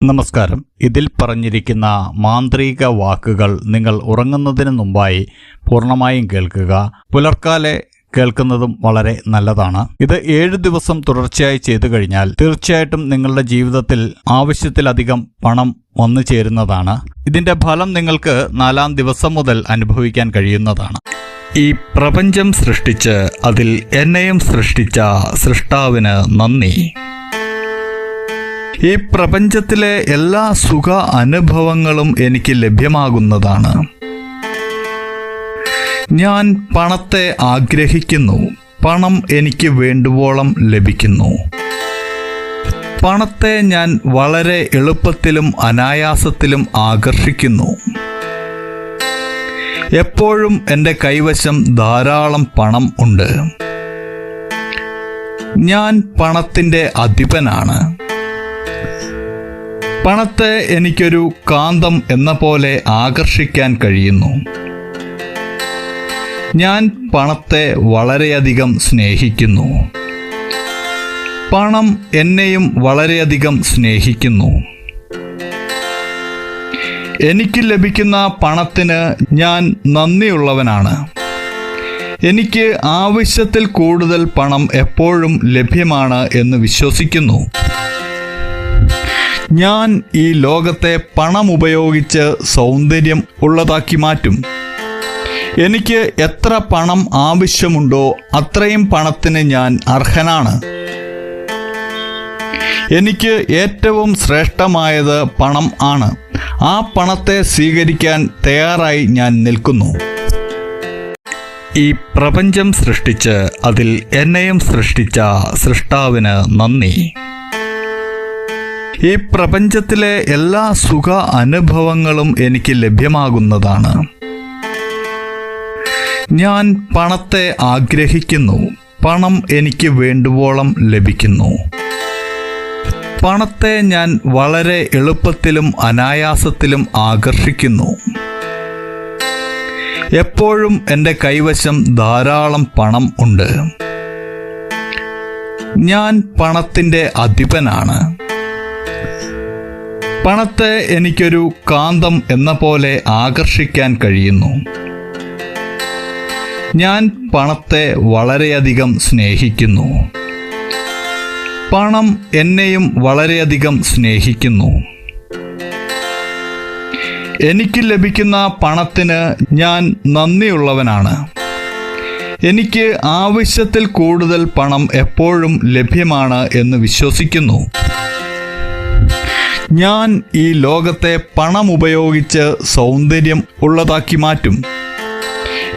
നമസ്കാരം. ഇതിൽ പറഞ്ഞിരിക്കുന്ന മാന്ത്രിക വാക്കുകൾ നിങ്ങൾ ഉറങ്ങുന്നതിന് മുമ്പായി പൂർണ്ണമായും കേൾക്കുക. പുലർക്കാലെ കേൾക്കുന്നതും വളരെ നല്ലതാണ്. ഇത് 7 ദിവസം തുടർച്ചയായി ചെയ്തു കഴിഞ്ഞാൽ തീർച്ചയായിട്ടും നിങ്ങളുടെ ജീവിതത്തിൽ ആവശ്യത്തിലധികം പണം വന്നു ചേരുന്നതാണ്. ഇതിന്റെ ഫലം നിങ്ങൾക്ക് 4-ാം ദിവസം മുതൽ അനുഭവിക്കാൻ കഴിയുന്നതാണ്. ഈ പ്രപഞ്ചം സൃഷ്ടിച്ച് അതിൽ എന്നെയും സൃഷ്ടിച്ച സൃഷ്ടാവിന് നന്ദി. ഈ പ്രപഞ്ചത്തിലെ എല്ലാ സുഖ അനുഭവങ്ങളും എനിക്ക് ലഭ്യമാകുന്നതാണ്. ഞാൻ പണത്തെ ആഗ്രഹിക്കുന്നു. പണം എനിക്ക് വേണ്ടുവോളം ലഭിക്കുന്നു. പണത്തെ ഞാൻ വളരെ എളുപ്പത്തിലും അനായാസത്തിലും ആകർഷിക്കുന്നു. എപ്പോഴും എൻ്റെ കൈവശം ധാരാളം പണം ഉണ്ട്. ഞാൻ പണത്തിൻ്റെ അധിപനാണ്. പണത്തെ എനിക്കൊരു കാന്തം എന്ന പോലെ ആകർഷിക്കാൻ കഴിയുന്നു. ഞാൻ പണത്തെ വളരെയധികം സ്നേഹിക്കുന്നു. പണം എന്നെയും വളരെയധികം സ്നേഹിക്കുന്നു. എനിക്ക് ലഭിക്കുന്ന പണത്തിന് ഞാൻ നന്ദിയുള്ളവനാണ്. എനിക്ക് ആവശ്യത്തിൽ കൂടുതൽ പണം എപ്പോഴും ലഭ്യമാണ് എന്ന് വിശ്വസിക്കുന്നു. ഞാൻ ഈ ലോകത്തെ പണം ഉപയോഗിച്ച് സൗന്ദര്യം ഉള്ളതാക്കി മാറ്റും. എനിക്ക് എത്ര പണം ആവശ്യമുണ്ടോ അത്രയും പണത്തിന് ഞാൻ അർഹനാണ്. എനിക്ക് ഏറ്റവും ശ്രേഷ്ഠമായത് പണം ആണ്. ആ പണത്തെ സ്വീകരിക്കാൻ തയ്യാറായി ഞാൻ നിൽക്കുന്നു. ഈ പ്രപഞ്ചം സൃഷ്ടിച്ച് അതിൽ എന്നെയും സൃഷ്ടിച്ച സൃഷ്ടാവിന് നന്ദി. ഈ പ്രപഞ്ചത്തിലെ എല്ലാ സുഖ അനുഭവങ്ങളും എനിക്ക് ലഭ്യമാകുന്നതാണ്. ഞാൻ പണത്തെ ആഗ്രഹിക്കുന്നു. പണം എനിക്ക് വേണ്ടുവോളം ലഭിക്കുന്നു. പണത്തെ ഞാൻ വളരെ എളുപ്പത്തിലും അനായാസത്തിലും ആകർഷിക്കുന്നു. എപ്പോഴും എൻ്റെ കൈവശം ധാരാളം പണം ഉണ്ട്. ഞാൻ പണത്തിൻ്റെ അധിപനാണ്. പണത്തെ എനിക്കൊരു കാന്തം എന്ന പോലെ ആകർഷിക്കാൻ കഴിയുന്നു. ഞാൻ പണത്തെ വളരെയധികം സ്നേഹിക്കുന്നു. പണം എന്നെയും വളരെയധികം സ്നേഹിക്കുന്നു. എനിക്ക് ലഭിക്കുന്ന പണത്തിന് ഞാൻ നന്ദിയുള്ളവനാണ്. എനിക്ക് ആവശ്യത്തിൽ കൂടുതൽ പണം എപ്പോഴും ലഭ്യമാണ് എന്ന് വിശ്വസിക്കുന്നു. ഞാൻ ഈ ലോകത്തെ പണം ഉപയോഗിച്ച് സൗന്ദര്യം ഉള്ളതാക്കി മാറ്റും.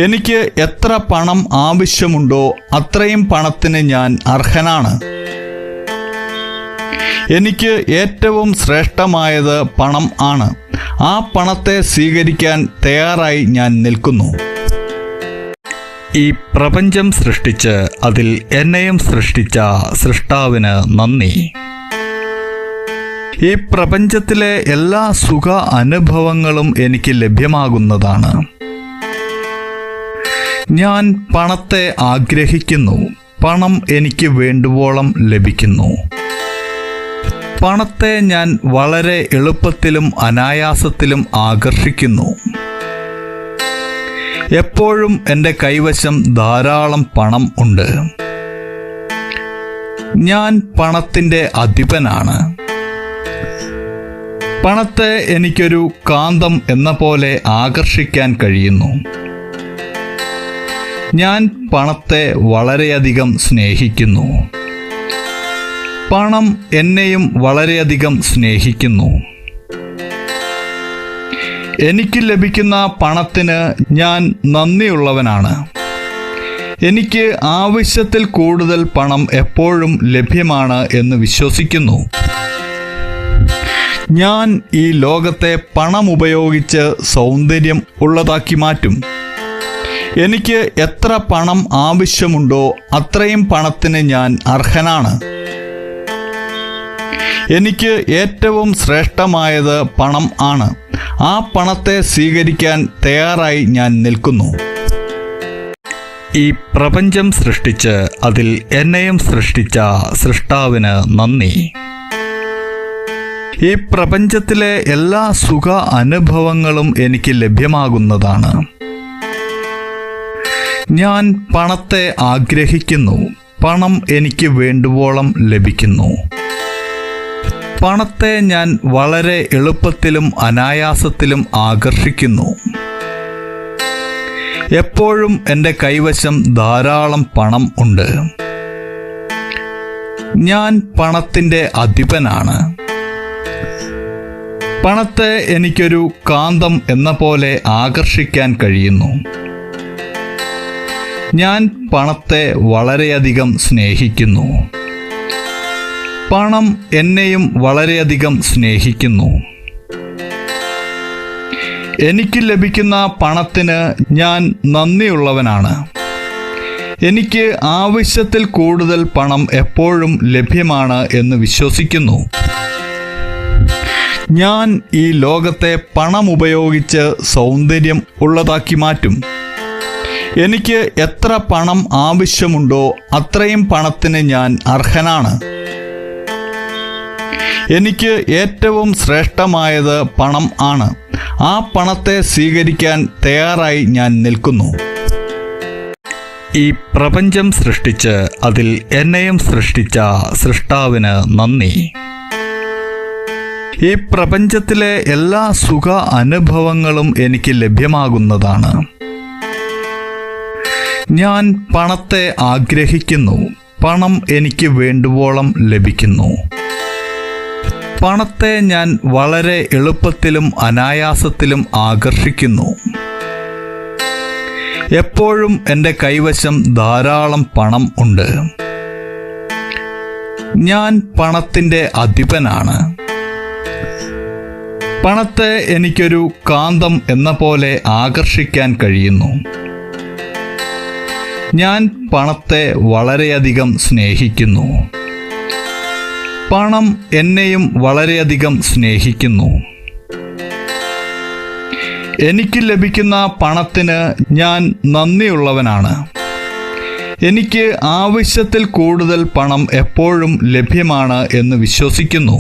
എനിക്ക് എത്ര പണം ആവശ്യമുണ്ടോ അത്രയും പണത്തിന് ഞാൻ അർഹനാണ്. എനിക്ക് ഏറ്റവും ശ്രേഷ്ഠമായത് പണം ആണ്. ആ പണത്തെ സ്വീകരിക്കാൻ തയ്യാറായി ഞാൻ നിൽക്കുന്നു. ഈ പ്രപഞ്ചം സൃഷ്ടിച്ച് അതിൽ എന്നെയും സൃഷ്ടിച്ച സൃഷ്ടാവിന് നന്ദി. ഈ പ്രപഞ്ചത്തിലെ എല്ലാ സുഖ അനുഭവങ്ങളും എനിക്ക് ലഭ്യമാകുന്നതാണ്. ഞാൻ പണത്തെ ആഗ്രഹിക്കുന്നു. പണം എനിക്ക് വേണ്ടുവോളം ലഭിക്കുന്നു. പണത്തെ ഞാൻ വളരെ എളുപ്പത്തിലും അനായാസത്തിലും ആകർഷിക്കുന്നു. എപ്പോഴും എൻ്റെ കൈവശം ധാരാളം പണം ഉണ്ട്. ഞാൻ പണത്തിൻ്റെ അധിപനാണ്. പണത്തെ എനിക്കൊരു കാന്തം എന്ന പോലെ ആകർഷിക്കാൻ കഴിയുന്നു. ഞാൻ പണത്തെ വളരെയധികം സ്നേഹിക്കുന്നു. പണം എന്നെയും വളരെയധികം സ്നേഹിക്കുന്നു. എനിക്ക് ലഭിക്കുന്ന പണത്തിന് ഞാൻ നന്ദിയുള്ളവനാണ്. എനിക്ക് ആവശ്യത്തിൽ കൂടുതൽ പണം എപ്പോഴും ലഭ്യമാണ് എന്ന് വിശ്വസിക്കുന്നു. ഞാൻ ഈ ലോകത്തെ പണം ഉപയോഗിച്ച് സൗന്ദര്യം ഉള്ളതാക്കി മാറ്റും. എനിക്ക് എത്ര പണം ആവശ്യമുണ്ടോ അത്രയും പണത്തിന് ഞാൻ അർഹനാണ്. എനിക്ക് ഏറ്റവും ശ്രേഷ്ഠമായത് പണം ആണ്. ആ പണത്തെ സ്വീകരിക്കാൻ തയ്യാറായി ഞാൻ നിൽക്കുന്നു. ഈ പ്രപഞ്ചം സൃഷ്ടിച്ച് അതിൽ എന്നെയും സൃഷ്ടിച്ച സൃഷ്ടാവിന് നന്ദി. ഈ പ്രപഞ്ചത്തിലെ എല്ലാ സുഖ അനുഭവങ്ങളും എനിക്ക് ലഭ്യമാകുന്നതാണ്. ഞാൻ പണത്തെ ആഗ്രഹിക്കുന്നു. പണം എനിക്ക് വേണ്ടുവോളം ലഭിക്കുന്നു. പണത്തെ ഞാൻ വളരെ എളുപ്പത്തിലും അനായാസത്തിലും ആകർഷിക്കുന്നു. എപ്പോഴും എൻ്റെ കൈവശം ധാരാളം പണം ഉണ്ട്. ഞാൻ പണത്തിൻ്റെ അധിപനാണ്. പണത്തെ എനിക്കൊരു കാന്തം എന്ന പോലെ ആകർഷിക്കാൻ കഴിയുന്നു. ഞാൻ പണത്തെ വളരെയധികം സ്നേഹിക്കുന്നു. പണം എന്നെയും വളരെയധികം സ്നേഹിക്കുന്നു. എനിക്ക് ലഭിക്കുന്ന പണത്തിന് ഞാൻ നന്ദിയുള്ളവനാണ്. എനിക്ക് ആവശ്യത്തിൽ കൂടുതൽ പണം എപ്പോഴും ലഭ്യമാണ് എന്ന് വിശ്വസിക്കുന്നു. ഞാൻ ഈ ലോകത്തെ പണം ഉപയോഗിച്ച് സൗന്ദര്യം ഉള്ളതാക്കി മാറ്റും. എനിക്ക് എത്ര പണം ആവശ്യമുണ്ടോ അത്രയും പണത്തിന് ഞാൻ അർഹനാണ്. എനിക്ക് ഏറ്റവും ശ്രേഷ്ഠമായത് പണം ആണ്. ആ പണത്തെ സ്വീകരിക്കാൻ തയ്യാറായി ഞാൻ നിൽക്കുന്നു. ഈ പ്രപഞ്ചം സൃഷ്ടിച്ച് അതിൽ എന്നെയും സൃഷ്ടിച്ച സൃഷ്ടാവിന് നന്ദി. ഈ പ്രപഞ്ചത്തിലെ എല്ലാ സുഖ അനുഭവങ്ങളും എനിക്ക് ലഭ്യമാകുന്നതാണ്. ഞാൻ പണത്തെ ആഗ്രഹിക്കുന്നു. പണം എനിക്ക് വേണ്ടുവോളം ലഭിക്കുന്നു. പണത്തെ ഞാൻ വളരെ എളുപ്പത്തിലും അനായാസത്തിലും ആകർഷിക്കുന്നു. എപ്പോഴും എൻ്റെ കൈവശം ധാരാളം പണം ഉണ്ട്. ഞാൻ പണത്തിൻ്റെ അധിപനാണ്. പണത്തെ എനിക്കൊരു കാന്തം എന്ന പോലെ ആകർഷിക്കാൻ കഴിയുന്നു. ഞാൻ പണത്തെ വളരെയധികം സ്നേഹിക്കുന്നു. പണം എന്നെയും വളരെയധികം സ്നേഹിക്കുന്നു. എനിക്ക് ലഭിക്കുന്ന പണത്തിന് ഞാൻ നന്ദിയുള്ളവനാണ്. എനിക്ക് ആവശ്യത്തിൽ കൂടുതൽ പണം എപ്പോഴും ലഭ്യമാണ് എന്ന് വിശ്വസിക്കുന്നു.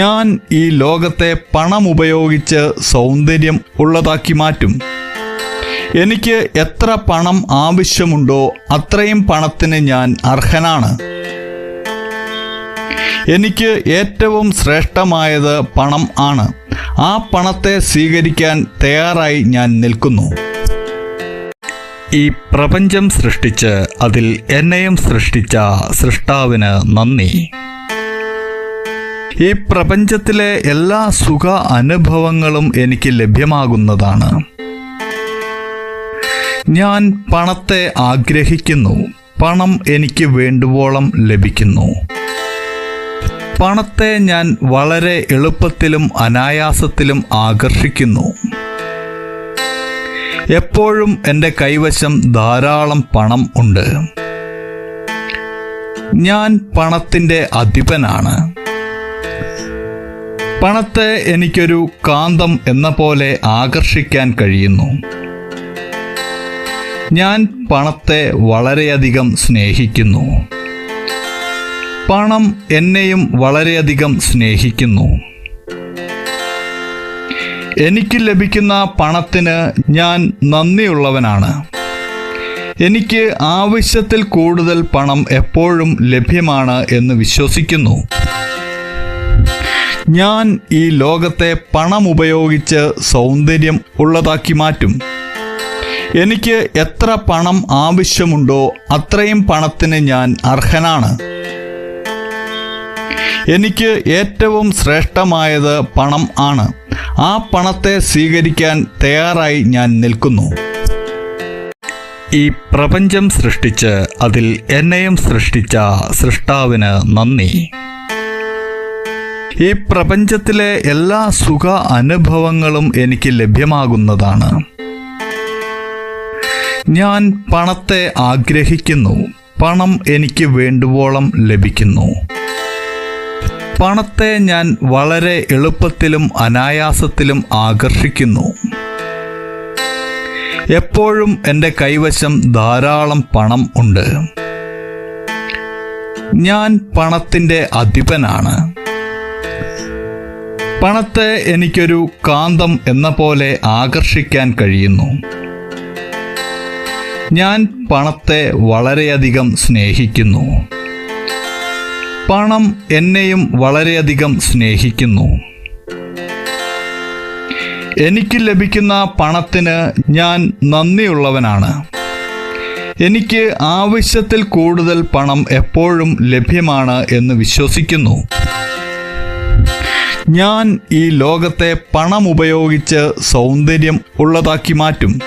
ഞാൻ ഈ ലോകത്തെ പണം ഉപയോഗിച്ച് സൗന്ദര്യം ഉള്ളതാക്കി മാറ്റും. എനിക്ക് എത്ര പണം ആവശ്യമുണ്ടോ അത്രയും പണത്തിന് ഞാൻ അർഹനാണ്. എനിക്ക് ഏറ്റവും ശ്രേഷ്ഠമായത് പണം ആണ്. ആ പണത്തെ സ്വീകരിക്കാൻ തയ്യാറായി ഞാൻ നിൽക്കുന്നു. ഈ പ്രപഞ്ചം സൃഷ്ടിച്ച് അതിൽ എന്നെയും സൃഷ്ടിച്ച സൃഷ്ടാവിന് നന്ദി. ഈ പ്രപഞ്ചത്തിലെ എല്ലാ സുഖ അനുഭവങ്ങളും എനിക്ക് ലഭ്യമാകുന്നതാണ്. ഞാൻ പണത്തെ ആഗ്രഹിക്കുന്നു. പണം എനിക്ക് വേണ്ടുവോളം ലഭിക്കുന്നു. പണത്തെ ഞാൻ വളരെ എളുപ്പത്തിലും അനായാസത്തിലും ആകർഷിക്കുന്നു. എപ്പോഴും എൻ്റെ കൈവശം ധാരാളം പണം ഉണ്ട്. ഞാൻ പണത്തിൻ്റെ അധിപനാണ്. പണത്തെ എനിക്കൊരു കാന്തം എന്ന പോലെ ആകർഷിക്കാൻ കഴിയുന്നു. ഞാൻ പണത്തെ വളരെയധികം സ്നേഹിക്കുന്നു. പണം എന്നെയും വളരെയധികം സ്നേഹിക്കുന്നു. എനിക്ക് ലഭിക്കുന്ന പണത്തിന് ഞാൻ നന്ദിയുള്ളവനാണ്. എനിക്ക് ആവശ്യത്തിൽ കൂടുതൽ പണം എപ്പോഴും ലഭ്യമാണ് എന്ന് വിശ്വസിക്കുന്നു. ഞാൻ ഈ ലോകത്തെ പണം ഉപയോഗിച്ച് സൗന്ദര്യം ഉള്ളതാക്കി മാറ്റും. എനിക്ക് എത്ര പണം ആവശ്യമുണ്ടോ അത്രയും പണത്തിന് ഞാൻ അർഹനാണ്. എനിക്ക് ഏറ്റവും ശ്രേഷ്ഠമായത് പണം ആണ്. ആ പണത്തെ സ്വീകരിക്കാൻ തയ്യാറായി ഞാൻ നിൽക്കുന്നു. ഈ പ്രപഞ്ചം സൃഷ്ടിച്ച് അതിൽ എന്നെയും സൃഷ്ടിച്ച സൃഷ്ടാവിന് നന്ദി. ഈ പ്രപഞ്ചത്തിലെ എല്ലാ സുഖ അനുഭവങ്ങളും എനിക്ക് ലഭ്യമാകുന്നതാണ്. ഞാൻ പണത്തെ ആഗ്രഹിക്കുന്നു. പണം എനിക്ക് വേണ്ടുവോളം ലഭിക്കുന്നു. പണത്തെ ഞാൻ വളരെ എളുപ്പത്തിലും അനായാസത്തിലും ആകർഷിക്കുന്നു. എപ്പോഴും എൻ്റെ കൈവശം ധാരാളം പണം ഉണ്ട്. ഞാൻ പണത്തിൻ്റെ അധിപനാണ്. പണത്തെ എനിക്കൊരു കാന്തം എന്ന പോലെ ആകർഷിക്കാൻ കഴിയുന്നു. ഞാൻ പണത്തെ വളരെയധികം സ്നേഹിക്കുന്നു. പണം എന്നെയും വളരെയധികം സ്നേഹിക്കുന്നു. എനിക്ക് ലഭിക്കുന്ന പണത്തിന് ഞാൻ നന്ദിയുള്ളവനാണ്. എനിക്ക് ആവശ്യത്തിൽ കൂടുതൽ പണം എപ്പോഴും ലഭ്യമാണ് എന്ന് വിശ്വസിക്കുന്നു. ഞാൻ ഈ ലോകത്തെ പണം ഉപയോഗിച്ച് സൗന്ദര്യം ഉള്ളതാക്കി മാറ്റും.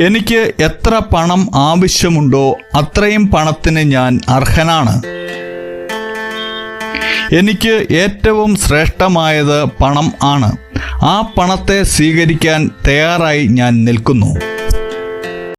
എനിക്ക് എത്ര പണം ആവശ്യമുണ്ടോ അത്രയും പണത്തിന് ഞാൻ അർഹനാണ്. എനിക്ക് ഏറ്റവും ശ്രേഷ്ഠമായത് പണം ആണ്. ആ പണത്തെ സ്വീകരിക്കാൻ തയ്യാറായി ഞാൻ നിൽക്കുന്നു.